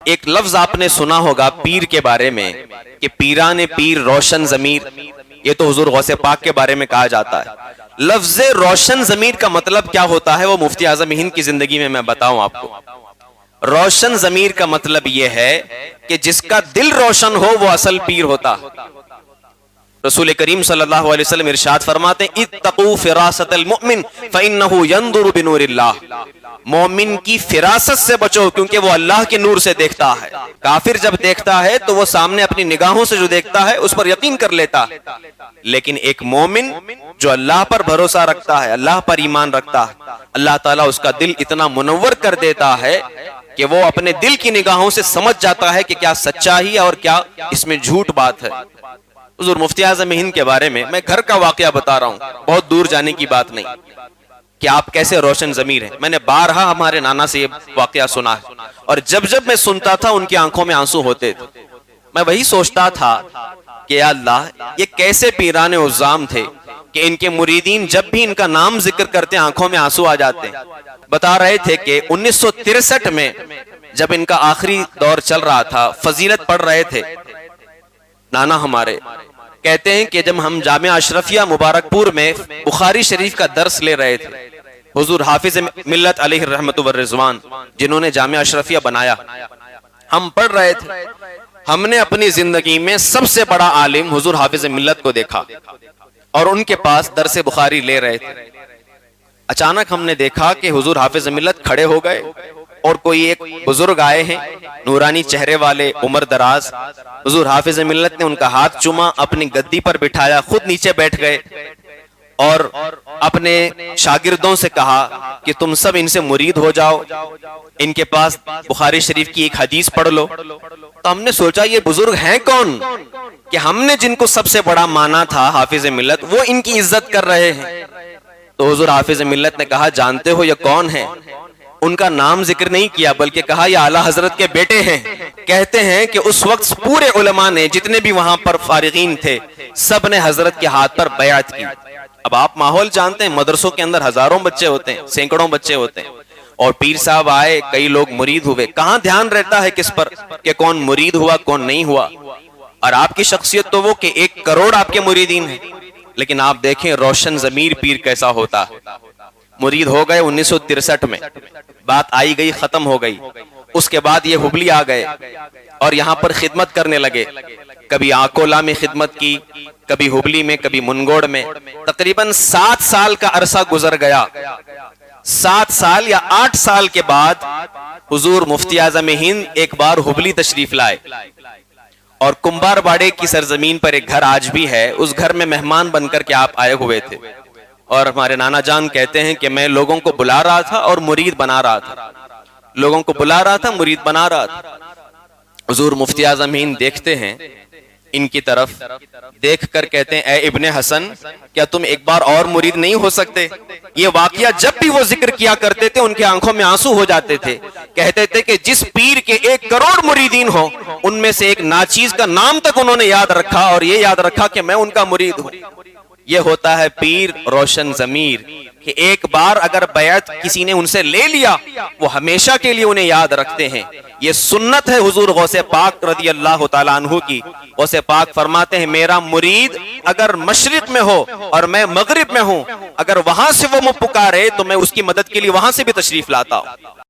ایک لفظ آپ نے سنا ہوگا پیر کے بارے میں کہ پیران پیر روشن ضمیر، یہ تو حضور غوث پاک کے بارے میں کہا جاتا ہے۔ لفظ روشن ضمیر کا مطلب کیا ہوتا ہے وہ مفتی اعظم ہند کی زندگی میں بتاؤں آپ کو۔ روشن ضمیر کا مطلب یہ ہے کہ جس کا دل روشن ہو وہ اصل پیر ہوتا۔ رسول کریم صلی اللہ علیہ وسلم ارشاد فرماتے ہیں اتقوا فراست المؤمن فإنہ ينظر بنور اللہ، مومن کی فراست سے بچو کیونکہ وہ اللہ کے نور سے دیکھتا ہے۔ کافر جب دیکھتا ہے تو وہ سامنے اپنی نگاہوں سے جو دیکھتا ہے اس پر یقین کر لیتا ہے، لیکن ایک مومن جو اللہ پر بھروسہ رکھتا ہے، اللہ پر ایمان رکھتا ہے، اللہ تعالیٰ اس کا دل اتنا منور کر دیتا ہے کہ وہ اپنے دل کی نگاہوں سے سمجھ جاتا ہے کہ کیا سچائی اور کیا اس میں جھوٹ بات ہے۔ حضور مفتی اعظم ہند کے بارے میں گھر کا واقعہ بتا رہا ہوں، بہت دور جانے کی بات نہیں کہ آپ کیسے روشن ضمیر ہیں۔ میں نے بارہا ہمارے نانا سے یہ واقعہ سنا ہے، اور جب جب میں سنتا تھا ان کی آنکھوں میں آنسو ہوتے تھے۔ میں وہی سوچتا تھا کہ یا اللہ یہ کیسے پیران عظام تھے کہ ان کے مریدین جب بھی ان کا نام ذکر کرتے آنکھوں میں آنسو آ جاتے ہیں۔ بتا رہے تھے کہ 1963 میں جب ان کا آخری دور چل رہا تھا، فضیلت پڑھ رہے تھے نانا ہمارے، کہتے ہیں کہ جب ہم جامعہ اشرفیہ مبارک پور میں بخاری شریف کا درس لے رہے تھے، حضور حافظ ملت علیہ الرحمت والرضوان جنہوں نے جامعہ اشرفیہ بنایا، ہم پڑھ رہے تھے، ہم نے اپنی زندگی میں سب سے بڑا عالم حضور حافظ ملت کو دیکھا اور ان کے پاس درس بخاری لے رہے تھے۔ اچانک ہم نے دیکھا کہ حضور حافظ ملت کھڑے ہو گئے اور کوئی ایک بزرگ آئے ہیں نورانی چہرے والے، عمر دراز۔ حضور حافظ ملت نے ان کا ہاتھ چوما، اپنی گدی پر بٹھایا، خود نیچے بیٹھ گئے اور اپنے شاگردوں سے کہا کہ تم سب ان سے مرید ہو جاؤ، ان کے پاس بخاری شریف کی ایک حدیث پڑھ لو۔ تو ہم نے سوچا یہ بزرگ ہیں کون کہ ہم نے جن کو سب سے بڑا مانا تھا حافظ ملت، وہ ان کی عزت کر رہے ہیں۔ تو حضور حافظ ملت نے کہا جانتے ہو یہ کون ہے؟ ان کا نام ذکر نہیں کیا بلکہ کہا یہ اعلیٰ حضرت کے بیٹے ہیں۔ کہتے ہیں کہ اس وقت پورے علماء نے جتنے بھی وہاں پر فارغین تھے سب نے حضرت کے ہاتھ پر بیعت کی۔ اب آپ ماحول جانتے ہیں، مدرسوں کے اندر ہزاروں بچے ہوتے ہیں، سینکڑوں بچے ہوتے ہیں، اور پیر صاحب آئے، کئی لوگ مرید ہوئے۔ کہاں دھیان رہتا ہے کس پر کہ کون مرید ہوا کون نہیں ہوا؟ اور آپ کی شخصیت تو وہ کہ 1 کروڑ آپ کے مریدین ہیں، لیکن آپ دیکھیں روشن ضمیر پیر کیسا ہوتا ہے۔ مرید ہو گئے 1963 میں، بات آئی گئی ختم ہو گئی۔ اس کے بعد یہ ہبلی آ گئے اور یہاں پر خدمت کرنے لگے، کبھی آکولا میں خدمت کی، کبھی ہبلی میں، کبھی منگوڑ میں۔ تقریباً 7 سال کا عرصہ گزر گیا۔ 7 سال یا 8 سال کے بعد حضور مفتی اعظم ہند ایک بار ہبلی تشریف لائے، اور کمبار باڑے کی سرزمین پر ایک گھر آج بھی ہے، اس گھر میں مہمان بن کر کے آپ آئے ہوئے تھے۔ اور ہمارے نانا جان کہتے ہیں کہ میں لوگوں کو بلا رہا تھا اور مرید بنا رہا تھا، لوگوں کو بلا رہا تھا مرید بنا رہا تھا۔ حضور مفتی اعظم ہند دیکھتے ہیں ان کی طرف، دیکھ کر کہتے ہیں اے ابن حسن کیا تم ایک بار اور مرید نہیں ہو سکتے؟ یہ واقعہ جب بھی وہ ذکر کیا کرتے تھے ان کے آنکھوں میں آنسو ہو جاتے تھے۔ کہتے تھے کہ جس پیر کے 1 کروڑ مریدین ہو ان میں سے ایک ناچیز کا نام تک انہوں نے یاد رکھا، اور یہ یاد رکھا کہ میں ان کا مرید ہوں۔ یہ ہوتا ہے پیر روشن ضمیر کہ ایک بار اگر بیعت کسی نے ان سے لے لیا وہ ہمیشہ کے لیے انہیں یاد رکھتے ہیں۔ یہ سنت ہے حضور غوث پاک رضی اللہ تعالیٰ عنہ کی۔ غوث پاک فرماتے ہیں میرا مرید اگر مشرق میں ہو اور میں مغرب میں ہوں، اگر وہاں سے وہ مجھ پکارے تو میں اس کی مدد کے لیے وہاں سے بھی تشریف لاتا ہوں۔